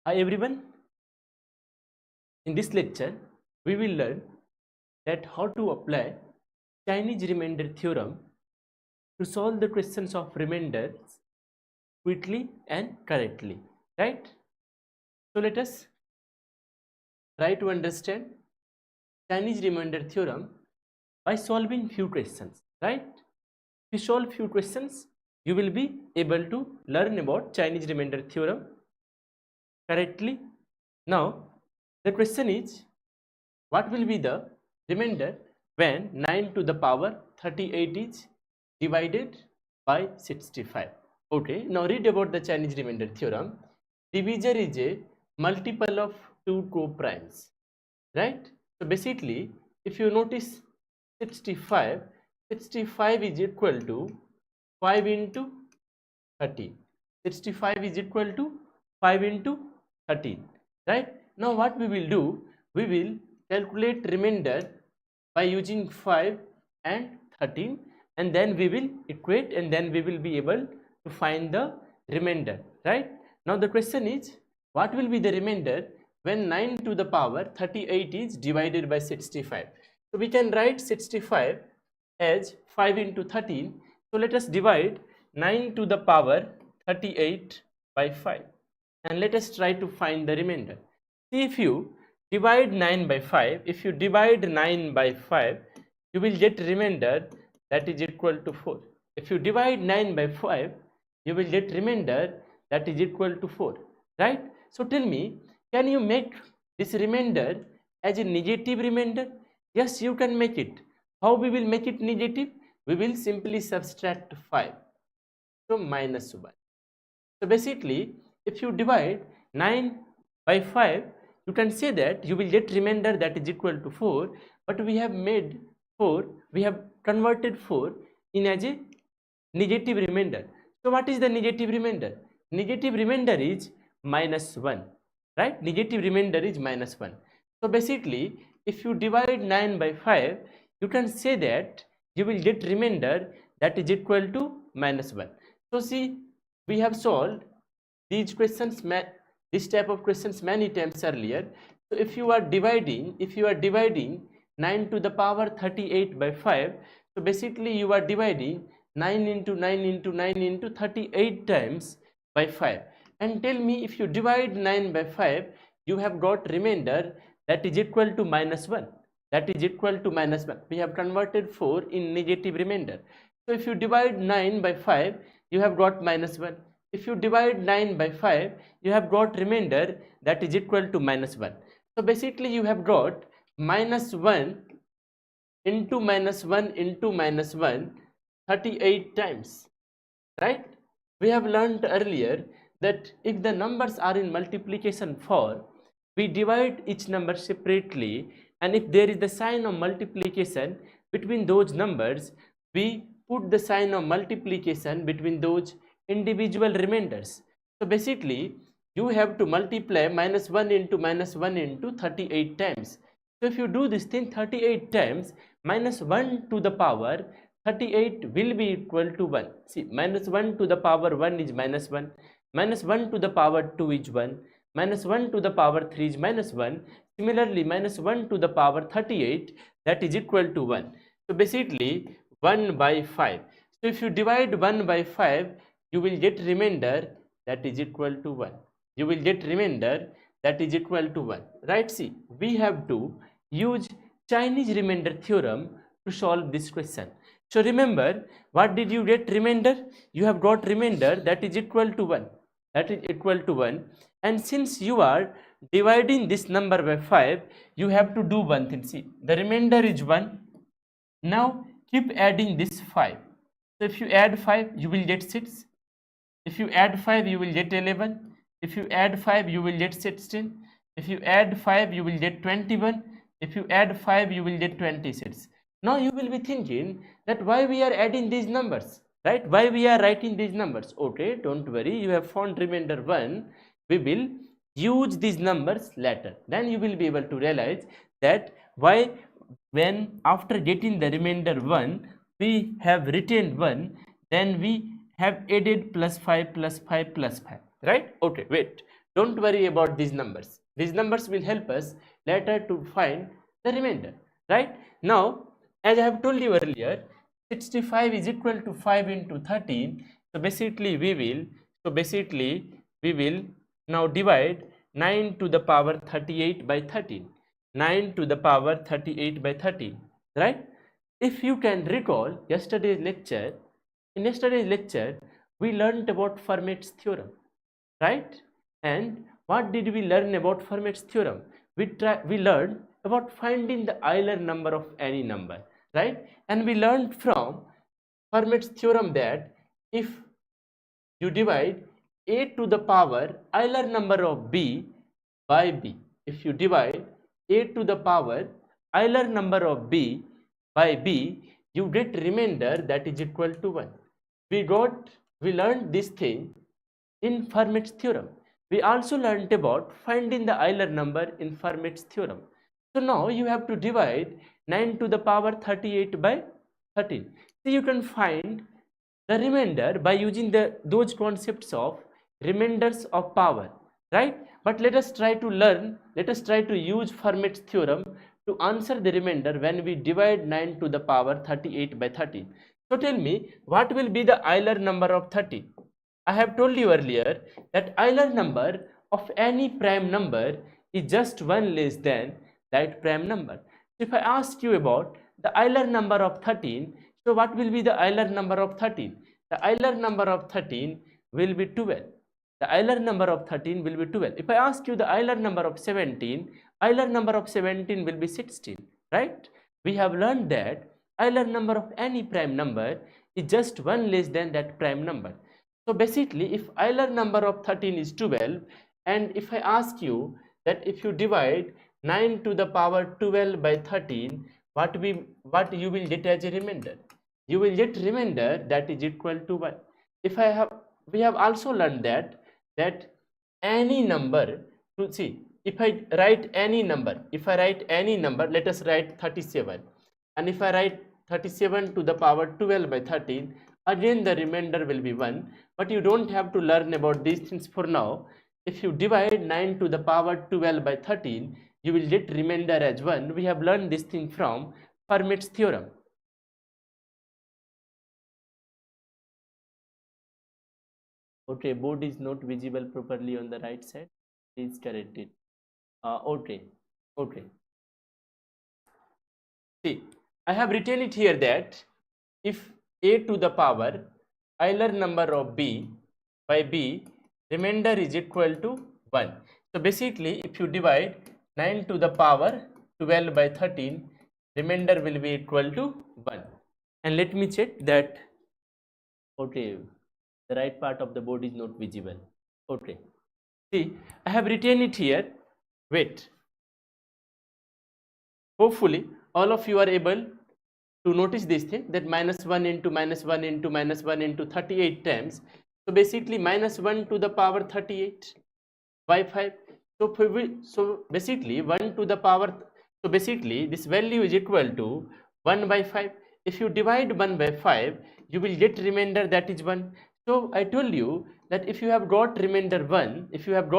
Hi everyone, in this lecture we will learn that how to apply Chinese remainder theorem to solve the questions of remainders quickly and correctly, right? So let us try to understand Chinese remainder theorem by solving few questions, right? If you solve few questions, you will be able to learn about Chinese remainder theorem correctly. Now the question is, what will be the remainder when 9 to the power 38 is divided by 65? Okay, now read about the Chinese remainder theorem. Divisor is a multiple of two co-primes, right? So basically, if you notice 65 is equal to 5 into 13. 65 is equal to 5 into 13, right? Now what we will do, we will calculate remainder by using 5 and 13, and then we will equate, and then we will be able to find the remainder, right? Now the question is, what will be the remainder when 9 to the power 38 is divided by 65? So we can write 65 as 5 into 13. So let us divide 9 to the power 38 by 5, and let us try to find the remainder. See, if you divide 9 by 5, if you divide 9 by 5, you will get remainder that is equal to 4. If you divide 9 by 5, you will get remainder that is equal to 4, right? So tell me, can you make this remainder as a negative remainder? Yes, you can make it. How we will make it negative? We will simply subtract 5 from minus 1. So basically, if you divide 9 by 5, you can say that you will get remainder that is equal to 4, but we have made 4, we have converted 4 in as a negative remainder. So what is the negative remainder? Negative remainder is minus 1, right? Negative remainder is minus 1. So basically, if you divide 9 by 5, you can say that you will get remainder that is equal to minus 1. So see, we have solved these questions, this type of questions many times earlier. So if you are dividing 9 to the power 38 by 5, so basically you are dividing 9 into 9 into 9 into 38 times by 5. And tell me, if you divide 9 by 5, you have got remainder that is equal to minus 1. That is equal to minus 1. We have converted 4 in negative remainder. So if you divide 9 by 5, you have got minus 1. If you divide 9 by 5, you have got remainder that is equal to minus 1. So basically you have got minus 1 into minus 1 into minus 1 38 times, right? We have learned earlier that if the numbers are in multiplication form, we divide each number separately, and if there is the sign of multiplication between those numbers, we put the sign of multiplication between those individual remainders. So basically you have to multiply minus 1 into 38 times. So if you do this thing 38 times, minus 1 to the power 38 will be equal to 1. See, minus 1 to the power 1 is minus 1, minus 1 to the power 2 is 1, minus 1 to the power 3 is minus 1. Similarly, minus 1 to the power 38, that is equal to 1. So basically 1 by 5. So if you divide 1 by 5, you will get remainder that is equal to 1. You will get remainder that is equal to 1, right? See, we have to use Chinese remainder theorem to solve this question. So remember, what did you get remainder? You have got remainder that is equal to 1. That is equal to 1. And since you are dividing this number by 5, you have to do one thing. See, the remainder is 1. Now keep adding this 5. So if you add 5, you will get 6. If you add 5, you will get 11. If you add 5, you will get 16. If you add 5, you will get 21. If you add 5, you will get 26. Now you will be thinking that why we are adding these numbers, right? Why we are writing these numbers? Okay, don't worry, you have found remainder 1. We will use these numbers later. Then you will be able to realize that why, when after getting the remainder 1, we have retained 1, then we have added plus 5 plus 5 plus 5. right? Okay, wait, don't worry about these numbers. These numbers will help us later to find the remainder, right? Now, as I have told you earlier, 65 is equal to 5 into 13. So basically we will now divide 9 to the power 38 by 13. 9 to the power 38 by 13, right? If you can recall yesterday's lecture, in yesterday's lecture we learned about Fermat's theorem, right? And what did we learn about Fermat's theorem? We learned about finding the Euler number of any number, right? And we learned from Fermat's theorem that if you divide a to the power Euler number of b by b, if you divide a to the power Euler number of b by b, you get remainder that is equal to 1. We learned this thing in Fermat's theorem. We also learned about finding the Euler number in Fermat's theorem. So now you have to divide 9 to the power 38 by 13. So you can find the remainder by using those concepts of remainders of power, right? But let us try to use Fermat's theorem to answer the remainder when we divide 9 to the power 38 by 13. So tell me, what will be the Euler number of 13? I have told you earlier that Euler number of any prime number is just one less than that prime number. So if I ask you about the Euler number of 13, so what will be the Euler number of 13? The Euler number of 13 will be 12. The Euler number of 13 will be 12. If I ask you the Euler number of 17, Euler number of 17 will be 16, right? We have learned that Euler number of any prime number is just one less than that prime number. So basically, if Euler number of 13 is 12, and if I ask you that if you divide 9 to the power 12 by 13, what you will get as a remainder? You will get remainder that is equal to 1. We have also learned that any number, to see, if I write any number, let us write 37, and if I write 37 to the power 12 by 13, again the remainder will be 1. But you don't have to learn about these things for now. If you divide 9 to the power 12 by 13, you will get remainder as 1. We have learned this thing from Fermat's theorem. Okay, board is not visible properly on the right side. Please correct it. Okay. See, I have written it here that if a to the power Euler number of b by b, remainder is equal to 1. So basically, if you divide 9 to the power 12 by 13, remainder will be equal to 1. And let me check that. Okay, the right part of the board is not visible. Okay, see, I have written it here. Wait, hopefully all of you are able to notice this thing, that minus 1 into minus 1 into minus 1 into 38 times. So basically minus 1 to the power 38 by 5. So basically 1 to the power, so basically this value is equal to 1 by 5. If you divide 1 by 5, you will get remainder that is 1. So I told you that if you have got remainder 1, if you have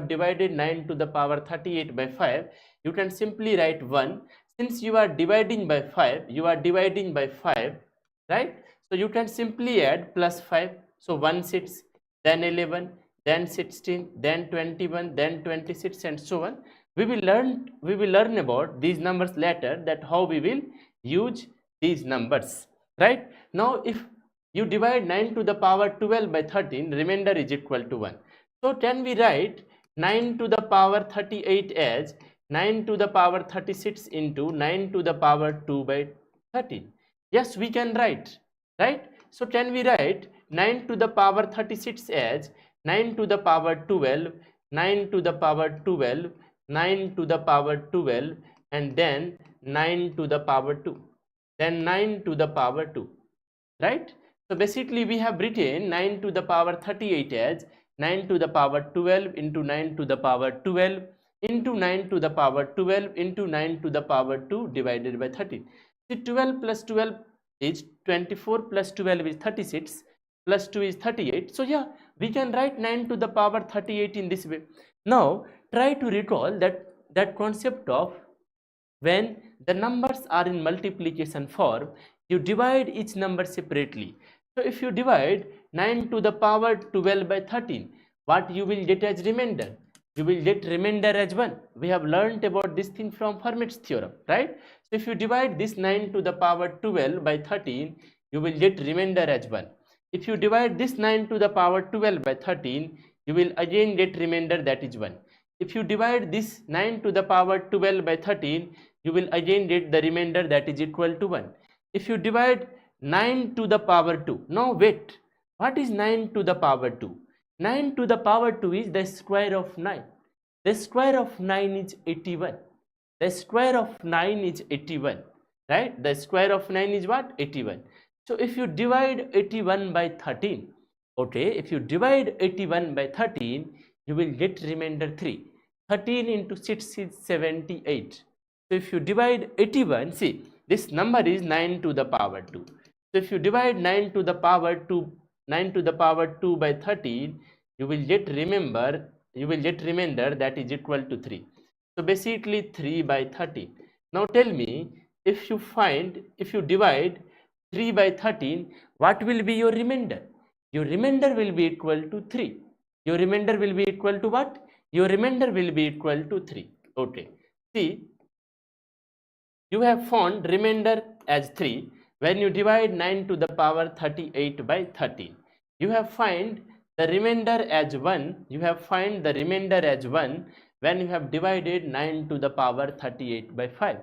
divided 9 to the power 38 by 5, you can simply write 1. Since you are dividing by 5, right? So you can simply add plus 5. So 1 sits, then 11, then 16, then 21, then 26, and so on. We will learn about these numbers later, that how we will use these numbers, right? Now if you divide 9 to the power 12 by 13, remainder is equal to 1. So can we write 9 to the power 38 as 9 to the power 36 into 9 to the power 2 by 13? Yes, we can write, right? So can we write 9 to the power 36 as 9 to the power 12, 9 to the power 12, 9 to the power 12, and then 9 to the power 2, then 9 to the power 2, right? So basically we have written 9 to the power 38 as 9 to the power 12 into 9 to the power 12 into 9 to the power 12 into 9 to the power 2 divided by 13. See, 12 plus 12 is 24, plus 12 is 36, plus 2 is 38. So yeah, we can write 9 to the power 38 in this way. Now try to recall that concept of when the numbers are in multiplication form, you divide each number separately. So if you divide 9 to the power 12 by 13, what you will get as remainder? You will get remainder as 1. We have learnt about this thing from Fermat's theorem, right? So if you divide this 9 to the power 12 by 13, you will get remainder as 1. If you divide this 9 to the power 12 by 13, you will again get remainder, that is 1. If you divide this 9 to the power 12 by 13, you will again get the remainder, that is equal to 1. If you divide 9 to the power 2, now wait, what is 9 to the power 2? 9 to the power 2 is the square of 9. The square of 9 is 81. The square of 9 is 81, right? The square of 9 is what? 81. So if you divide 81 by 13, okay, if you divide 81 by 13, you will get remainder 3. 13 into 6 is 78. So if you divide 81, see, this number is 9 to the power 2. So if you divide 9 to the power 2 by 13, you will get remainder, that is equal to 3. So basically 3 by 13. Now tell me, if you divide 3 by 13, what will be your remainder? Your remainder will be equal to 3. Your remainder will be equal to what? Your remainder will be equal to 3. Okay. See, you have found remainder as 3 when you divide 9 to the power 38 by 13. You have find the remainder as 1. You have find the remainder as 1 when you have divided 9 to the power 38 by 5.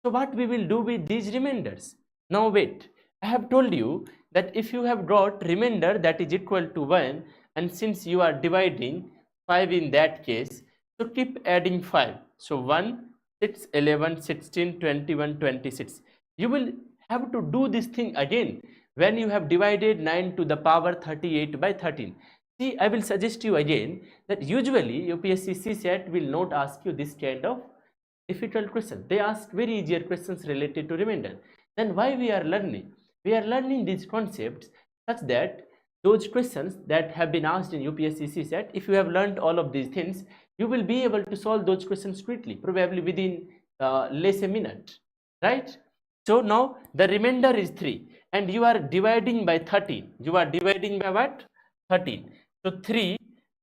So what we will do with these remainders? Now wait, I have told you that if you have got remainder that is equal to 1, and since you are dividing 5 in that case, so keep adding 5. So 1, 6, 11, 16, 21, 26. You will have to do this thing again when you have divided 9 to the power 38 by 13. See, I will suggest you again that usually UPSC CSAT will not ask you this kind of difficult question. They ask very easier questions related to remainder. Then why we are learning? We are learning these concepts such that those questions that have been asked in UPSC CSAT, if you have learned all of these things, you will be able to solve those questions quickly, probably within less a minute, right? So now the remainder is 3 and you are dividing by 13. You are dividing by what? 13. So 3,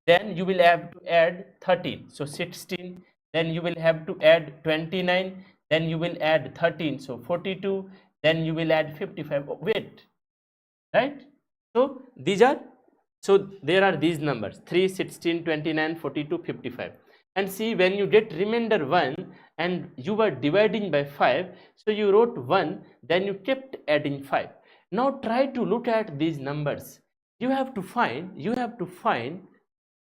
then you will have to add 13. So 16, then you will have to add 29, then you will add 13. So 42, then you will add 55. Oh, wait, right? So there are these numbers 3, 16, 29, 42, 55. And see, when you get remainder 1 and you were dividing by 5, so you wrote 1, then you kept adding 5. Now try to look at these numbers. You have to find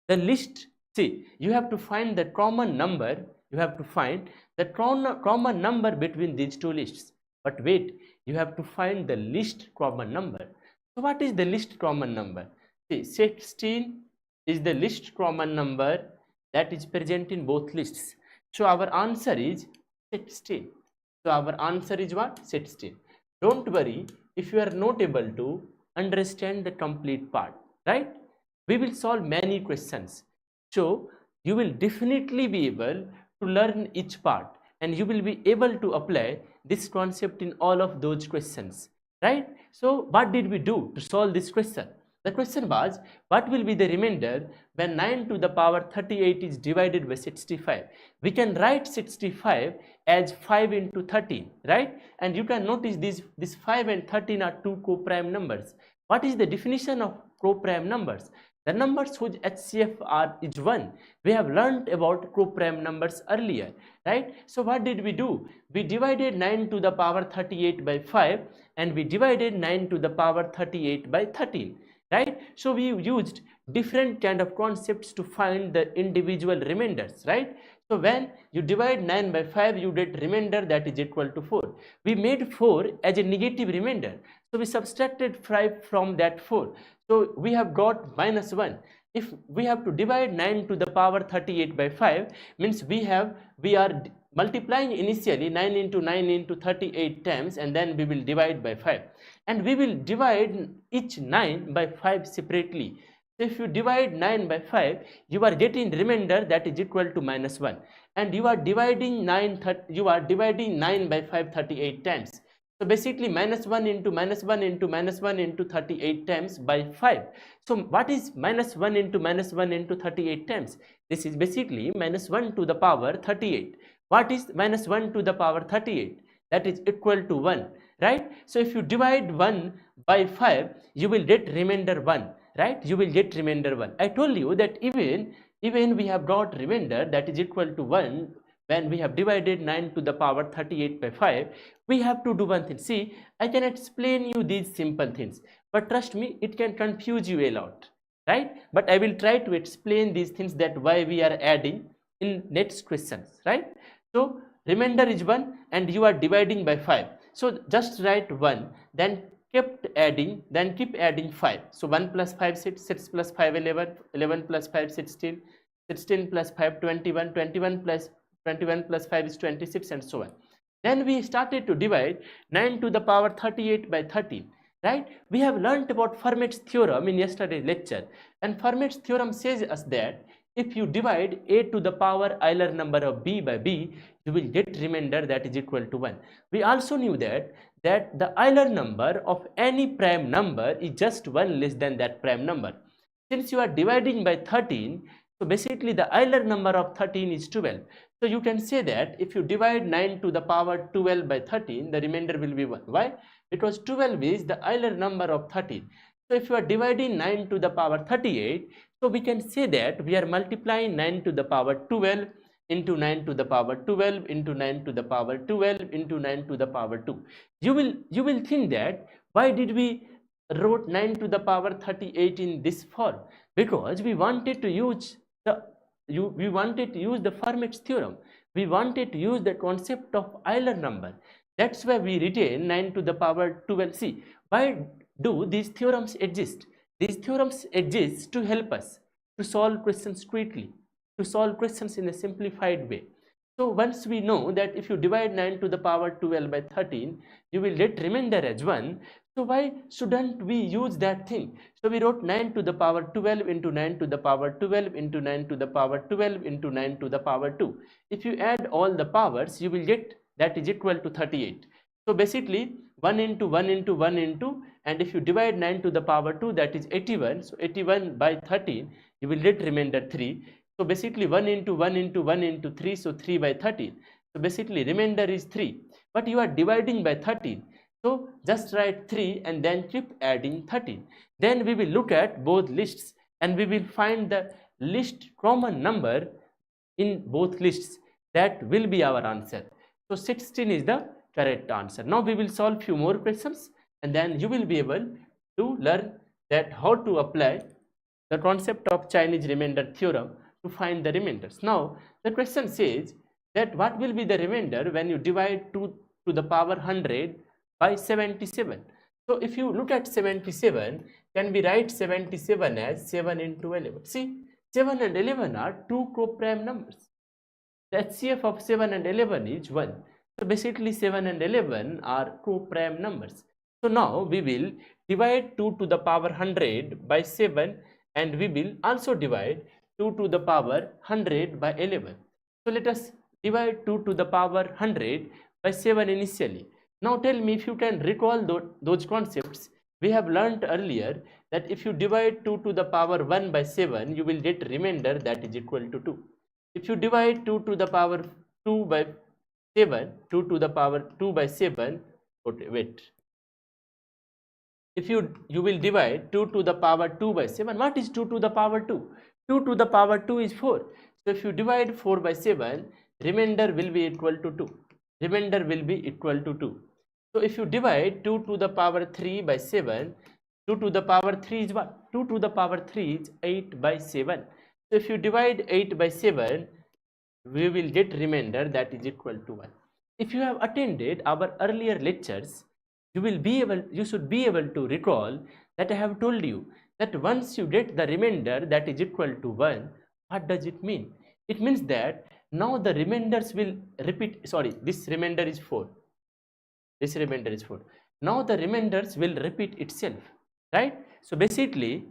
the list. See, you have to find the common number. You have to find the common number between these two lists. But wait, you have to find the least common number. So what is the least common number? See, 16 is the least common number that is present in both lists. So our answer is 16. So our answer is what? 16. Don't worry if you are not able to understand the complete part, right? We will solve many questions. So you will definitely be able to learn each part and you will be able to apply this concept in all of those questions, right? So what did we do to solve this question? The question was, what will be the remainder when 9 to the power 38 is divided by 65? We can write 65 as 5 into 13, right? And you can notice this 5 and 13 are two co-prime numbers. What is the definition of co-prime numbers? The numbers whose HCF is 1. We have learned about co-prime numbers earlier, right? So what did we do? We divided 9 to the power 38 by 5 and we divided 9 to the power 38 by 13. Right? So we used different kind of concepts to find the individual remainders, right? So when you divide 9 by 5, you get remainder that is equal to 4. We made 4 as a negative remainder. So we subtracted 5 from that 4. So we have got minus 1. If we have to divide 9 to the power 38 by 5, means we are multiplying initially 9 into 38 times and then we will divide by 5. And we will divide each 9 by 5 separately. So if you divide 9 by 5, you are getting remainder that is equal to minus 1, and you are dividing 9 by 5 38 times. So basically minus 1 into minus 1 into minus 1 into 38 times by 5. So what is minus 1 into minus 1 into 38 times? This is basically minus 1 to the power 38. What is minus 1 to the power 38? That is equal to 1, right? So if you divide 1 by 5, you will get remainder 1, right? You will get remainder 1. I told you that even we have got remainder that is equal to 1 when we have divided 9 to the power 38 by 5. We have to do one thing. See, I can explain you these simple things, but trust me, it can confuse you a lot, right? But I will try to explain these things, that why we are adding in next questions, right? So remainder is 1 and you are dividing by 5. So just write 1, then keep adding 5. So 1 plus 5 6 plus 5 11, 11 plus 5 16, 16 plus 5 21, 21 plus 5 is 26, and so on. Then we started to divide 9 to the power 38 by 13, right? We have learnt about Fermat's theorem in yesterday's lecture, and Fermat's theorem says us that if you divide a to the power Euler number of b by b, you will get remainder that is equal to 1. We also knew that the Euler number of any prime number is just 1 less than that prime number. Since you are dividing by 13, so basically the Euler number of 13 is 12. So you can say that if you divide 9 to the power 12 by 13, the remainder will be 1. Why? Because 12 is the Euler number of 13. So if you are dividing 9 to the power 38, so we can say that we are multiplying 9 to the power 12 into 9 to the power 12 into 9 to the power 12 into 9 to the power 2. You will think that why did we wrote 9 to the power 38 in this form? Because we wanted to use the Fermat's theorem. We wanted to use the concept of Euler number. That's why we retain 9 to the power 12. See, why do these theorems exist? These theorems exist to help us to solve questions quickly, to solve questions in a simplified way. So once we know that if you divide 9 to the power 12 by 13, you will get remainder as 1. So why shouldn't we use that thing? So we wrote 9 to the power 12 into 9 to the power 12 into 9 to the power 12 into 9 to the power 2. If you add all the powers, you will get that is equal to 38. So basically 1 into 1 into 1 into, and if you divide 9 to the power 2, that is 81. So 81 by 13, you will get remainder 3. So basically 1 into 1 into 1 into 3, so 3 by 13. So basically remainder is 3. But you are dividing by 13. So just write 3 and then keep adding 13. Then we will look at both lists and we will find the least common number in both lists. That will be our answer. So 16 is the correct answer. Now we will solve few more questions and then you will be able to learn that how to apply the concept of Chinese remainder theorem to find the remainders. Now the question says that what will be the remainder when you divide 2 to the power 100 by 77. So if you look at 77, can we write 77 as 7 into 11? See, 7 and 11 are two co-prime numbers. The HCF of 7 and 11 is 1. So basically 7 and 11 are co-prime numbers. So now we will divide 2 to the power 100 by 7 and we will also divide 2 to the power 100 by 11. So let us divide 2 to the power 100 by 7 initially. Now tell me if you can recall those concepts we have learnt earlier, that if you divide 2 to the power 1 by 7, you will get remainder that is equal to 2. If you divide 2 to the power 2 by 7, 2 to the power 2 by 7, okay, wait. If you will divide 2 to the power 2 by 7, what is 2 to the power 2? 2 to the power 2 is 4. So if you divide 4 by 7, remainder will be equal to 2. Remainder will be equal to 2. So if you divide 2 to the power 3 by 7, 2 to the power 3 is what? 2 to the power 3 is 8 by 7. So if you divide 8 by 7, we will get remainder that is equal to 1. If you have attended our earlier lectures, you should be able to recall that I have told you that once you get the remainder that is equal to 1, what does it mean? It means that now the remainders will repeat. Sorry, this remainder is 4. This remainder is 4. Now the remainders will repeat itself, right? So basically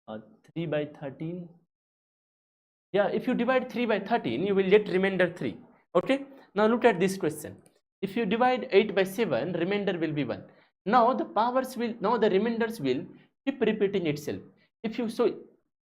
3 by 13. Yeah, if you divide 3 by 13, you will get remainder 3. Okay, now look at this question. If you divide 8 by 7, remainder will be 1. Now the remainders will keep repeating itself. If you, so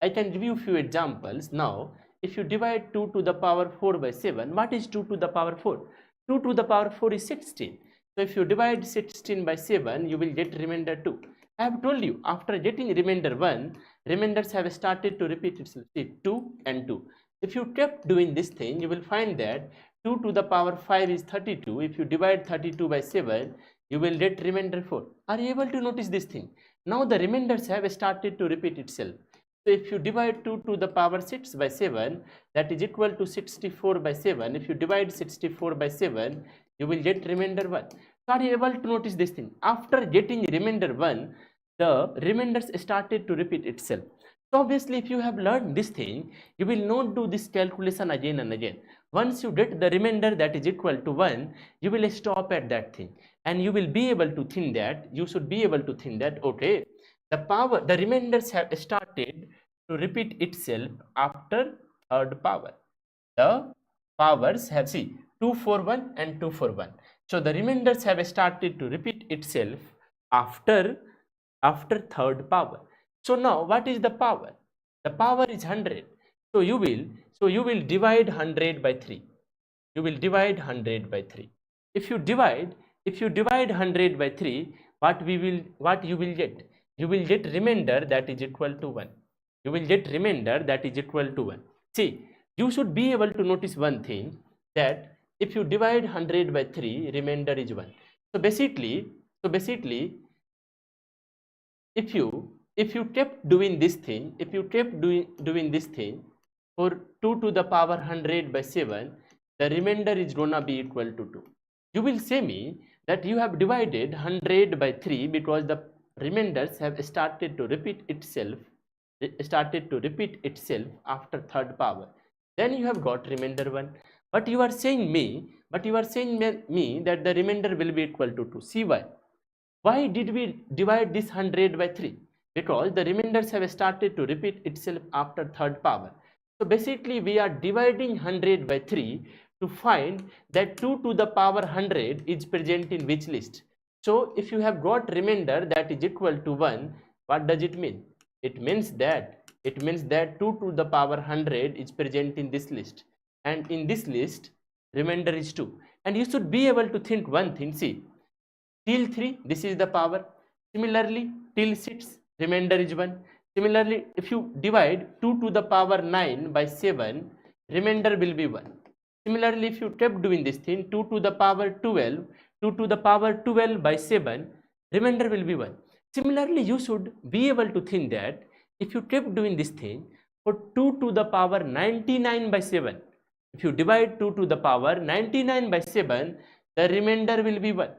I can give you a few examples. Now, if you divide 2 to the power 4 by 7, what is 2 to the power 4? 2 to the power 4 is 16. So if you divide 16 by 7, you will get remainder 2. I have told you, after getting remainder 1, remainders have started to repeat itself. See, 2 and 2. If you kept doing this thing, you will find that 2 to the power 5 is 32. If you divide 32 by 7, you will get remainder 4. Are you able to notice this thing? Now the remainders have started to repeat itself. So if you divide 2 to the power 6 by 7, that is equal to 64 by 7. If you divide 64 by 7, you will get remainder 1. So are you able to notice this thing? After getting remainder 1, the remainders started to repeat itself. So obviously, if you have learned this thing, you will not do this calculation again and again. Once you get the remainder that is equal to 1, you will stop at that thing, and you will be able to think that, you should be able to think that, okay, the remainders have started to repeat itself after third power. The powers have, see, 2 for 1 and 2 for 1. So the remainders have started to repeat itself after third power. So now what is the power? The power is 100. So you will divide 100 by 3. You will divide 100 by 3. If you divide 100 by 3, what you will get? You will get remainder that is equal to 1. You will get remainder that is equal to 1. See, you should be able to notice one thing, that if you divide 100 by 3, remainder is 1. So basically, if you kept doing this thing, doing this thing for 2 to the power 100 by 7, the remainder is gonna be equal to 2. You will say me that you have divided 100 by 3 because the remainders have started to repeat itself after third power. Then you have got remainder 1. But you are saying me that the remainder will be equal to 2. See why? Why did we divide this 100 by 3? Because the remainders have started to repeat itself after third power. So basically we are dividing 100 by 3 to find that 2 to the power 100 is present in which list. So if you have got remainder that is equal to 1, what does it mean? It means that 2 to the power 100 is present in this list, and in this list remainder is 2. And you should be able to think one thing. See, till 3, this is the power. Similarly, till 6, remainder is 1. Similarly, if you divide 2 to the power 9 by 7, remainder will be 1. Similarly, if you kept doing this thing, 2 to the power 12 by 7, remainder will be 1. Similarly, you should be able to think that if you kept doing this thing for 2 to the power 99 by 7, if you divide 2 to the power 99 by 7, the remainder will be 1.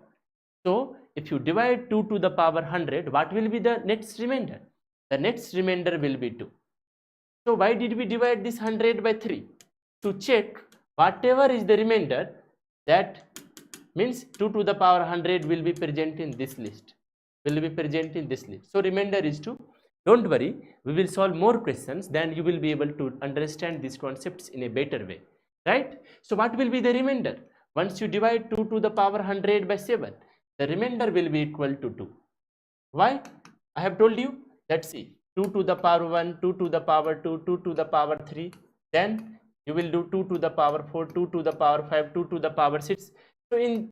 So if you divide 2 to the power 100, what will be the next remainder? The next remainder will be 2. So why did we divide this 100 by 3? To check whatever is the remainder, that means 2 to the power 100 will be present in this list. So remainder is 2. Don't worry, we will solve more questions, then you will be able to understand these concepts in a better way, right? So what will be the remainder? Once you divide 2 to the power 100 by 7, the remainder will be equal to 2. Why? I have told you that, see, 2 to the power 1, 2 to the power 2, 2 to the power 3, then you will do 2 to the power 4, 2 to the power 5, 2 to the power 6. So in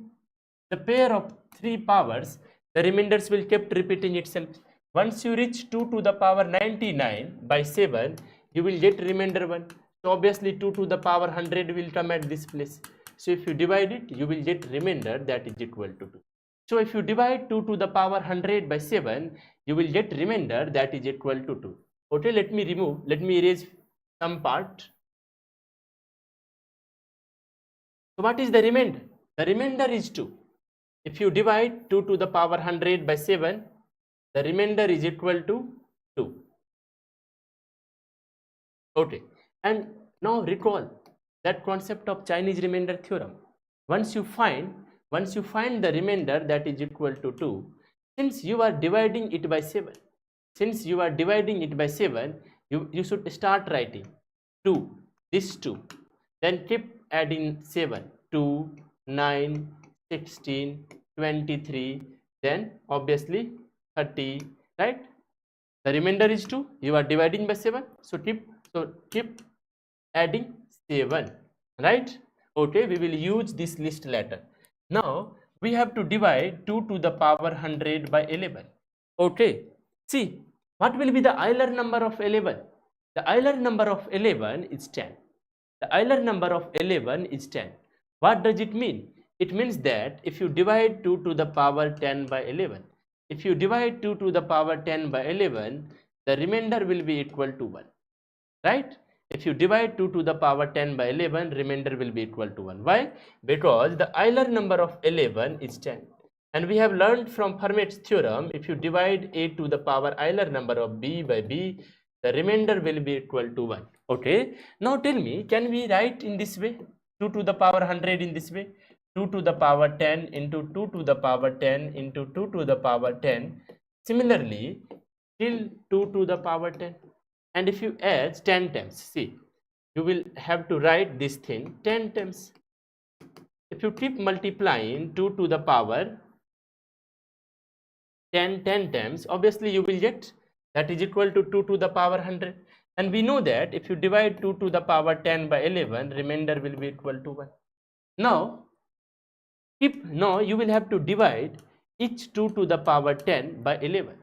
the pair of 3 powers, the remainders will keep repeating itself. Once you reach 2 to the power 99 by 7, you will get remainder 1. So obviously 2 to the power 100 will come at this place. So if you divide it, you will get remainder that is equal to 2. So if you divide 2 to the power 100 by 7, you will get remainder that is equal to 2. Okay, let me erase some part. So what is the remainder? The remainder is 2. If you divide 2 to the power 100 by 7, the remainder is equal to 2. Okay, and now recall that concept of Chinese remainder theorem. Once you find the remainder that is equal to 2, since you are dividing it by 7, since you are dividing it by 7, you should start writing 2, this 2, then keep adding 7, 2, 9, 16, 23, then obviously 30, right? The remainder is 2, you are dividing by 7, so keep adding 7, right? Okay, we will use this list later. Now we have to divide 2 to the power 100 by 11. Okay, see, what will be the Euler number of 11? The Euler number of 11 is 10. The Euler number of 11 is 10. What does it mean? It means that if you divide 2 to the power 10 by 11, if you divide 2 to the power 10 by 11, the remainder will be equal to 1, right? If you divide 2 to the power 10 by 11, remainder will be equal to 1. Why? Because the Euler number of 11 is 10. And we have learned from Fermat's theorem, if you divide a to the power Euler number of b by b, the remainder will be equal to 1. Okay. Now tell me, can we write in this way? 2 to the power 100 in this way? 2 to the power 10 into 2 to the power 10 into 2 to the power 10. Similarly, till 2 to the power 10. And if you add 10 times, see, you will have to write this thing 10 times. If you keep multiplying 2 to the power 10 times, obviously you will get that is equal to 2 to the power 100. And we know that if you divide 2 to the power 10 by 11, remainder will be equal to 1. Now you will have to divide each 2 to the power 10 by 11.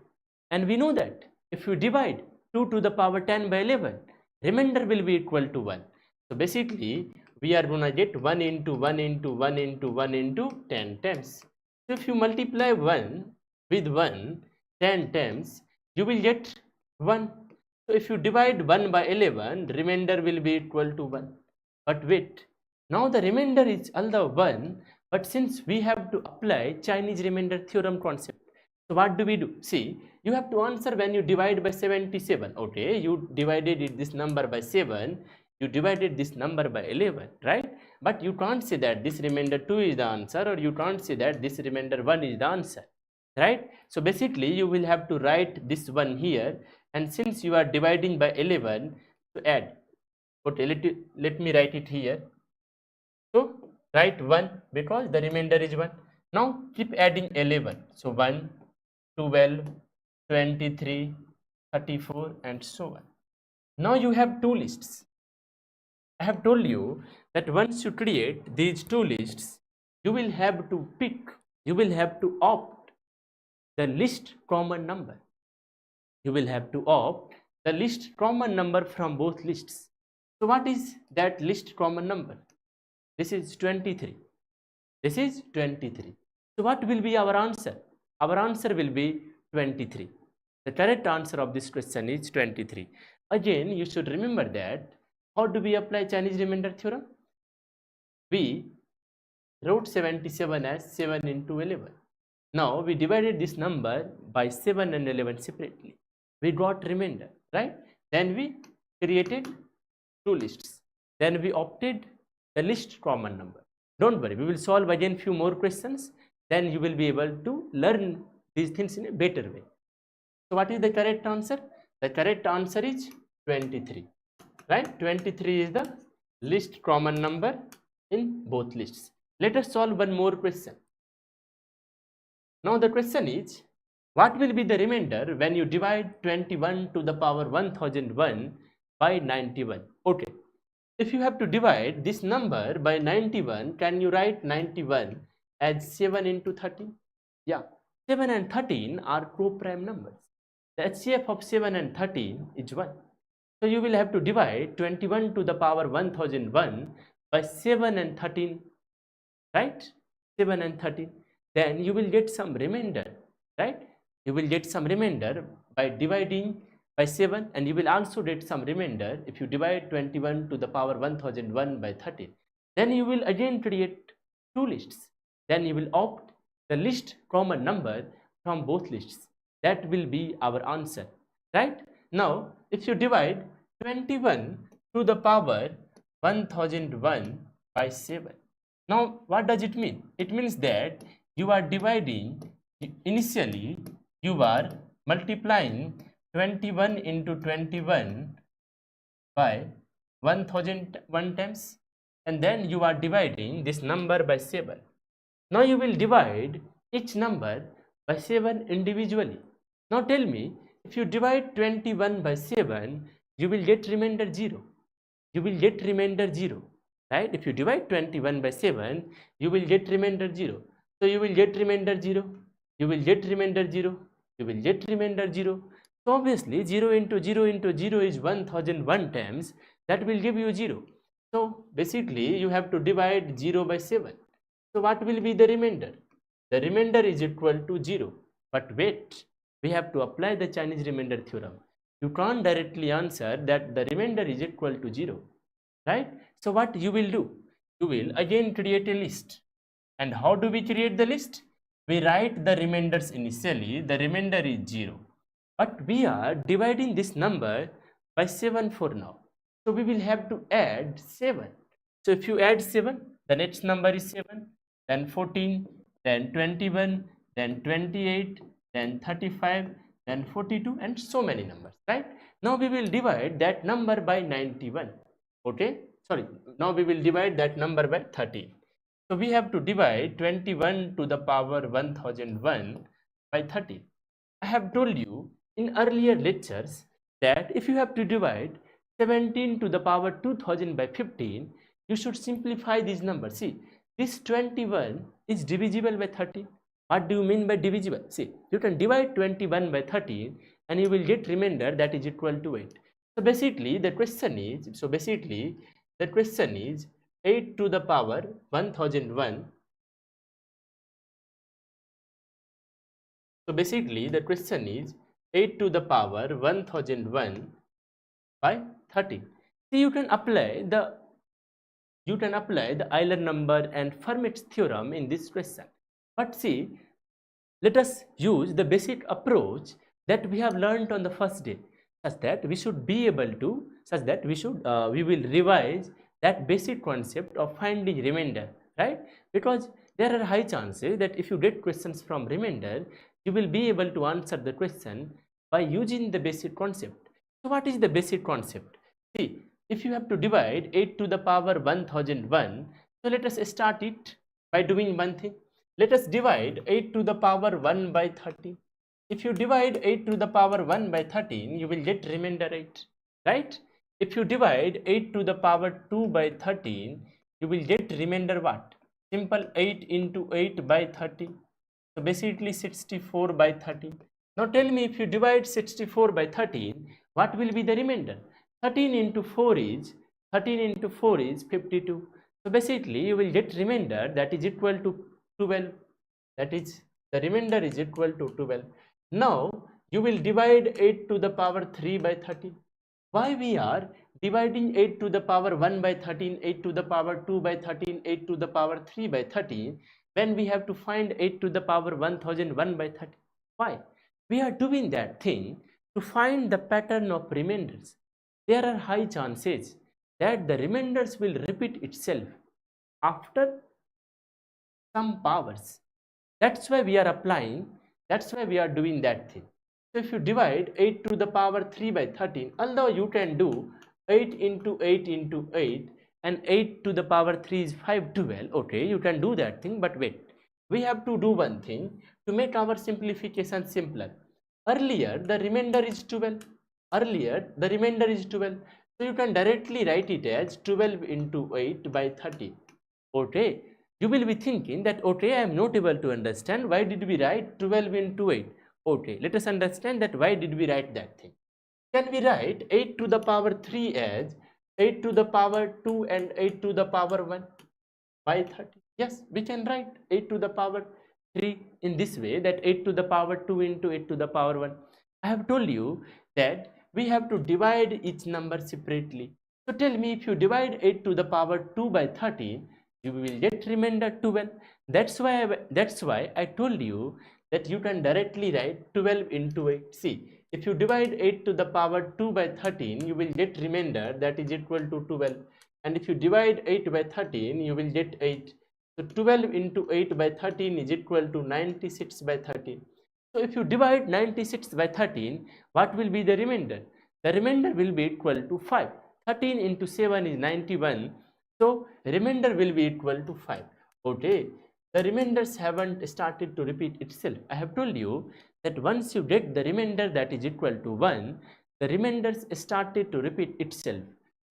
And we know that if you divide 2 to the power 10 by 11, remainder will be equal to 1. So basically, we are going to get 1 into 1 into 1 into 1 into 10 times. So if you multiply 1 with 1 10 times, you will get 1. So if you divide 1 by 11, remainder will be equal to 1. But wait, now the remainder is although 1, but since we have to apply Chinese remainder theorem concept, so what do? See, you have to answer when you divide by 77. Okay, you divided this number by 7, you divided this number by 11, right? But you can't say that this remainder 2 is the answer, or you can't say that this remainder 1 is the answer, right? So basically you will have to write this one here, and since you are dividing by 11, to add, okay, let me write it here. So write 1 because the remainder is 1. Now keep adding 11. So 1, 12, 23, 34 and so on. Now you have two lists. I have told you that once you create these two lists, you will have to pick, you will have to opt the least common number. You will have to opt the least common number from both lists. So what is that least common number? This is 23. This is 23. So what will be our answer? Our answer will be 23. The correct answer of this question is 23. Again, you should remember that how do we apply Chinese remainder theorem? We wrote 77 as 7 into 11. Now we divided this number by 7 and 11 separately. We got remainder, right? Then we created two lists. Then we opted the least common number. Don't worry, we will solve again few more questions. Then you will be able to learn these things in a better way. So what is the correct answer? The correct answer is 23, right? 23 is the least common number in both lists. Let us solve one more question. Now the question is, what will be the remainder when you divide 21 to the power 1001 by 91? Okay, if you have to divide this number by 91, can you write 91 as 7 into 13? Yeah, 7 and 13 are co-prime numbers. The HCF of 7 and 13 is 1. So you will have to divide 21 to the power 1001 by 7 and 13, right? 7 and 13. Then you will get some remainder, right? You will get some remainder by dividing by 7, and you will also get some remainder if you divide 21 to the power 1001 by 13. Then you will again create two lists. Then you will opt the least common number from both lists. That will be our answer, right? Now, if you divide 21 to the power 1001 by 7. Now, what does it mean? It means that you are dividing, initially you are multiplying 21 into 21 by 1001 times, and then you are dividing this number by 7. Now you will divide each number by 7 individually. Now tell me, if you divide 21 by 7, you will get remainder 0. You will get remainder 0, right? If you divide 21 by 7, you will get remainder 0. So you will get remainder 0, you will get remainder 0, you will get remainder 0. So obviously 0 into 0 into 0 is 1001 times, that will give you 0. So basically you have to divide 0 by 7. So what will be the remainder? The remainder is equal to 0. But wait, we have to apply the Chinese remainder theorem. You can't directly answer that the remainder is equal to 0, right? So what you will do? You will again create a list. And how do we create the list? We write the remainders initially. The remainder is 0. But we are dividing this number by 7 for now. So we will have to add 7. So if you add 7, the next number is 7, then 14, then 21, then 28, then 35, then 42, and so many numbers, right? Now we will divide that number by 91. Okay, sorry, now we will divide that number by 30. So we have to divide 21 to the power 1001 by 30. I have told you in earlier lectures that if you have to divide 17 to the power 2000 by 15, you should simplify these numbers. See, this 21 is divisible by 13. What do you mean by divisible? See, you can divide 21 by 13 and you will get remainder that is equal to 8. So basically the question is 8 to the power 1001. So basically the question is 8 to the power 1001 by 13. See, you can apply the Euler number and Fermat's theorem in this question. But see, let us use the basic approach that we have learned on the first day, such that we will revise that basic concept of finding remainder, right? Because there are high chances that if you get questions from remainder, you will be able to answer the question by using the basic concept. So what is the basic concept? See, if you have to divide 8 to the power 1001, so let us start it by doing one thing. Let us divide 8 to the power 1 by 13. If you divide 8 to the power 1 by 13, you will get remainder 8, right? If you divide 8 to the power 2 by 13, you will get remainder what? Simple 8 into 8 by 13. So basically 64 by 13. Now tell me, if you divide 64 by 13, what will be the remainder? 13 into 4 is 52. So basically you will get remainder that is equal to 12. That is, the remainder is equal to 12. Now you will divide 8 to the power 3 by 13. Why we are dividing 8 to the power 1 by 13, 8 to the power 2 by 13, 8 to the power 3 by 13, when we have to find 8 to the power 1001 by 13? Why? We are doing that thing to find the pattern of remainders. There are high chances that the remainders will repeat itself after some powers. That's why we are doing that thing. So if you divide 8 to the power 3 by 13, although you can do 8 into 8 into 8 and 8 to the power 3 is 512, okay, you can do that thing, but wait, we have to do one thing to make our simplification simpler. Earlier the remainder is 12. So you can directly write it as 12 into 8 by 13. Okay, you will be thinking that, okay, I am not able to understand why did we write 12 into 8. Okay, let us understand that why did we write that thing. Can we write 8 to the power 3 as 8 to the power 2 and 8 to the power 1 by 30? Yes, we can write 8 to the power 3 in this way, that 8 to the power 2 into 8 to the power 1. I have told you that we have to divide each number separately. So tell me, if you divide 8 to the power 2 by 13, you will get remainder 12. That's why I told you that you can directly write 12 into 8. See, if you divide 8 to the power 2 by 13, you will get remainder that is equal to 12. And if you divide 8 by 13, you will get 8. So 12 into 8 by 13 is equal to 96 by 13. So if you divide 96 by 13, what will be the remainder? The remainder will be equal to 5. 13 into 7 is 91. So remainder will be equal to 5. Okay. The remainders haven't started to repeat itself. I have told you that once you get the remainder that is equal to 1, the remainders started to repeat itself.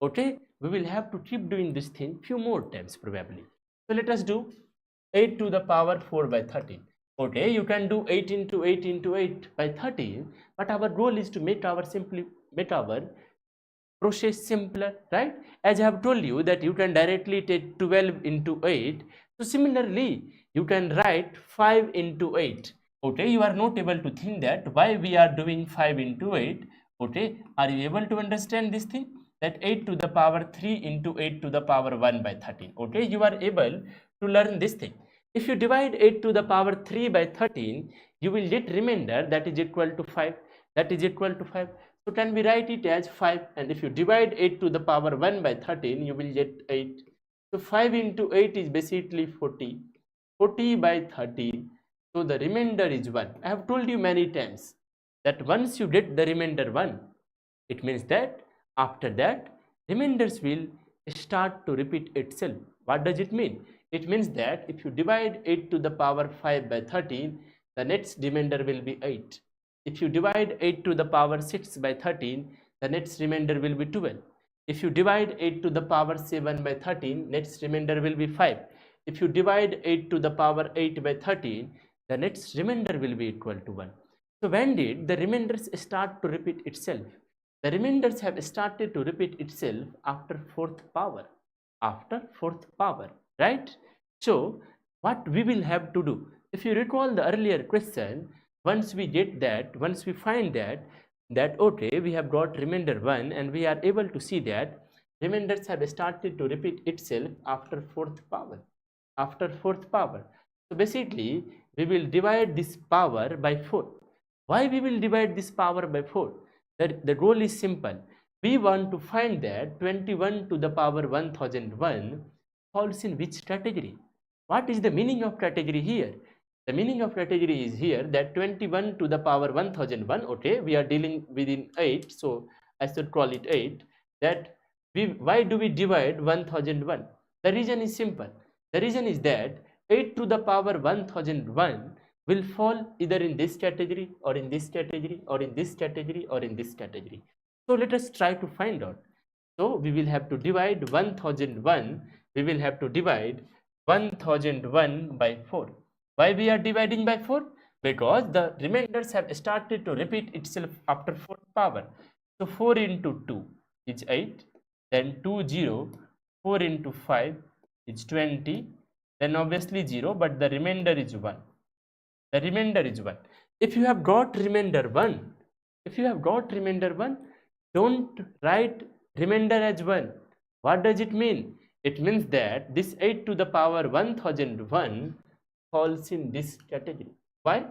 Okay. We will have to keep doing this thing few more times probably. So let us do 8 to the power 4 by 13. Okay, you can do 8 into 8 into 8 by 13, but our goal is to make our process simpler, right? As I have told you that you can directly take 12 into 8. So similarly, you can write 5 into 8. Okay, you are not able to think that why we are doing 5 into 8. Okay, are you able to understand this thing? That 8 to the power 3 into 8 to the power 1 by 13. Okay, you are able to learn this thing. If you divide 8 to the power 3 by 13, you will get remainder that is equal to 5. That is equal to 5. So can we write it as 5? And if you divide 8 to the power 1 by 13, you will get 8. So 5 into 8 is basically 40. 40 by 13. So the remainder is 1. I have told you many times that once you get the remainder 1, it means that after that remainders will start to repeat itself. What does it mean? It means that if you divide 8 to the power 5 by 13, the next remainder will be 8. If you divide 8 to the power 6 by 13, the next remainder will be 12. If you divide 8 to the power 7 by 13, next remainder will be 5. If you divide 8 to the power 8 by 13, the next remainder will be equal to 1. So when did the remainders start to repeat itself? The remainders have started to repeat itself after fourth power. After fourth power, right? So what we will have to do? If you recall the earlier question, once we find that okay, we have got remainder 1 and we are able to see that remainders have started to repeat itself after fourth power. After fourth power. So basically, we will divide this power by 4. Why we will divide this power by 4? The goal is simple. We want to find that 21 to the power 1001 falls in which category? What is the meaning of category here? The meaning of category is here that 21 to the power 1001, okay, we are dealing within 8, so I should call it 8. That why do we divide 1001? The reason is simple. The reason is that 8 to the power 1001 will fall either in this category or in this category or in this category or in this category. So let us try to find out. So we will have to divide 1001. We will have to divide 1001 by 4. Why we are dividing by 4? Because the remainders have started to repeat itself after fourth power. So 4 into 2 is 8. Then 2 0. 4 into 5 is 20. Then obviously 0, but the remainder is 1. The remainder is 1. If you have got remainder 1, don't write remainder as 1. What does it mean? It means that this 8 to the power 1001 falls in this category. Why?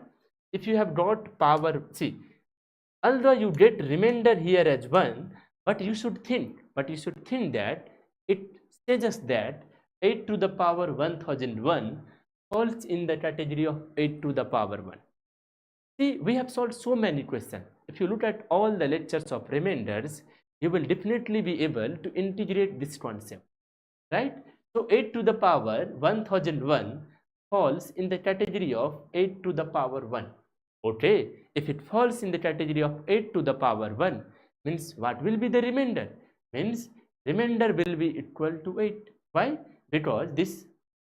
If you have got power, see, although you get remainder here as 1, but you should think that it says that 8 to the power 1001 falls in the category of 8 to the power 1. See, we have solved so many questions. If you look at all the lectures of remainders, you will definitely be able to integrate this concept, right? So 8 to the power 1001 falls in the category of 8 to the power 1. Okay, if it falls in the category of 8 to the power 1, means what will be the remainder? Means remainder will be equal to 8. Why? Because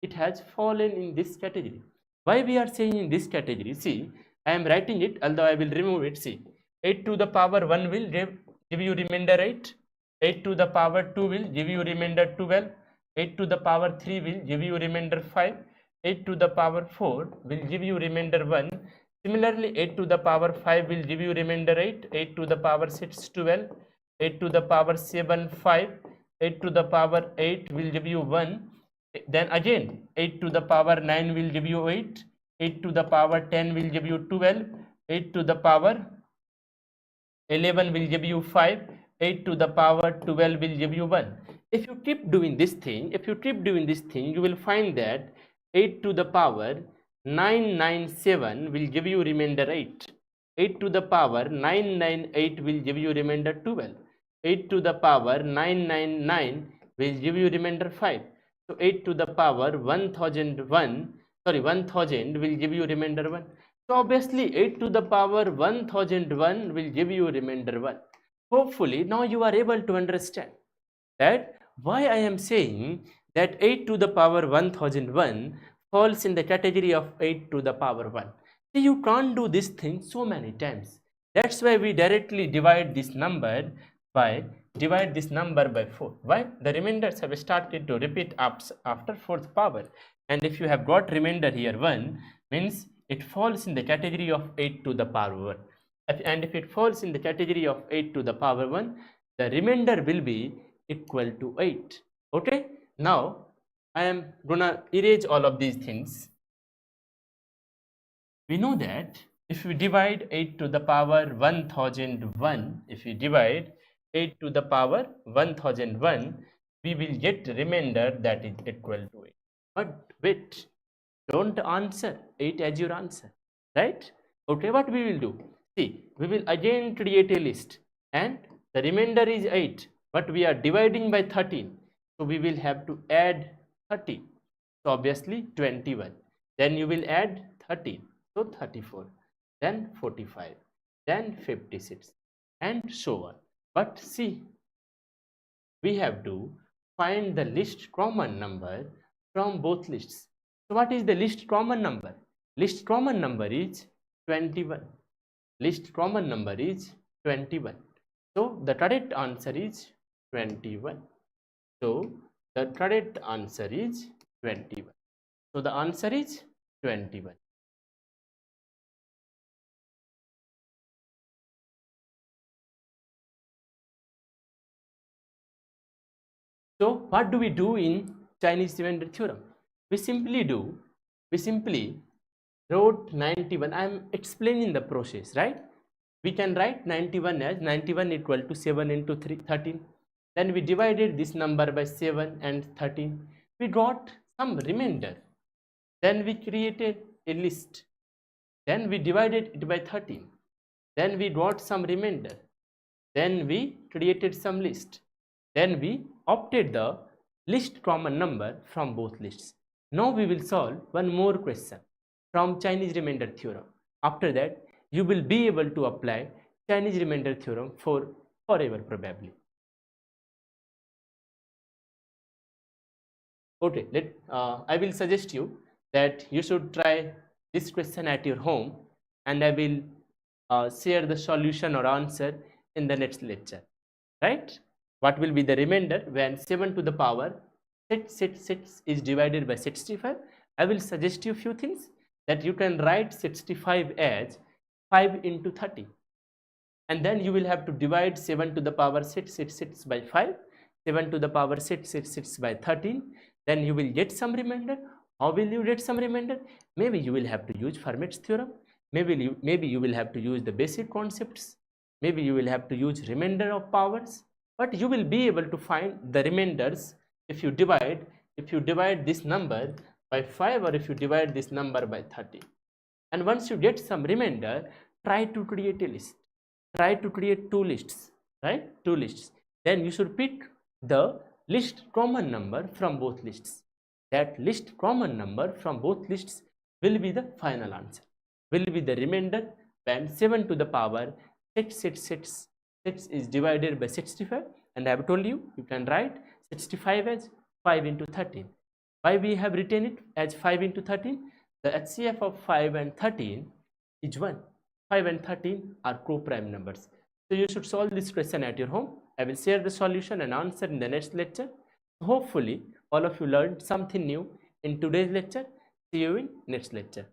it has fallen in this category. Why we are saying in this category? See, I am writing it, although I will remove it. See, 8 to the power 1 will give you remainder 8. 8 to the power 2 will give you remainder 12. 8 to the power 3 will give you remainder 5. 8 to the power 4 will give you remainder 1. Similarly, 8 to the power 5 will give you remainder 8. 8 to the power 6, 12. 8 to the power 7, 5. 8 to the power 8 will give you 1. Then again 8 to the power 9 will give you 8. 8 to the power 10 will give you 12. 8 to the power 11 will give you 5. 8 to the power 12 will give you 1. If you keep doing this thing, you will find that 8 to the power 997 will give you remainder 8. 8 to the power 998 will give you remainder 12. 8 to the power 999 will give you remainder 5. So 8 to the power 1000 will give you remainder 1. So obviously 8 to the power 1001 will give you remainder 1. Hopefully now you are able to understand that why I am saying that 8 to the power 1001 falls in the category of 8 to the power 1. See, you can't do this thing so many times. That's why we directly divide this number by 4. Why? The remainders have started to repeat after fourth power, and if you have got remainder here 1, means it falls in the category of 8 to the power 1. And if it falls in the category of 8 to the power 1, the remainder will be equal to 8. Okay, now I am gonna erase all of these things. We know that if we divide 8 to the power 1001, if we divide 8 to the power 1001, we will get remainder that is equal to 8. But wait, don't answer 8 as your answer, right? Okay, what we will do? See, we will again create a list, and the remainder is 8, but we are dividing by 13, so we will have to add 30. So obviously 21. Then you will add 13, so 34. Then 45. Then 56, and so on. But see, we have to find the least common number from both lists. So what is the least common number? Least common number is 21. Least common number is 21. So the correct answer is 21. So the correct answer is 21. So the answer is 21. So what do we do in Chinese remainder theorem? We simply wrote 91. I am explaining the process, right? We can write 91 as 91 equal to 7 into 13. Then we divided this number by 7 and 13. We got some remainder. Then we created a list. Then we divided it by 13. Then we got some remainder. Then we created some list. Then we opted the least common number from both lists. Now we will solve one more question from Chinese remainder theorem. After that, you will be able to apply Chinese remainder theorem for forever probably. Okay, I will suggest you that you should try this question at your home, and I will share the solution or answer in the next lecture, right? What will be the remainder when 7 to the power 6 is divided by 65? I will suggest you a few things, that you can write 65 as 5 into 30, and then you will have to divide 7 to the power 6 by 5, 7 to the power 6 by 13. Then you will get some remainder. How will you get some remainder? Maybe you will have to use Fermat's theorem. Maybe you will have to use the basic concepts. Maybe you will have to use remainder of powers. But you will be able to find the remainders if you divide this number by 5, or if you divide this number by 30. And once you get some remainder, try to create a list. Try to create two lists, right? Two lists. Then you should pick the least common number from both lists. That least common number from both lists will be the final answer, will be the remainder when 7 to the power 6 is divided by 65. And I have told you, you can write 65 as 5 into 13. Why we have written it as 5 into 13? The HCF of 5 and 13 is 1. 5 and 13 are co-prime numbers. So you should solve this question at your home. I will share the solution and answer in the next lecture. Hopefully all of you learned something new in today's lecture. See you in next lecture.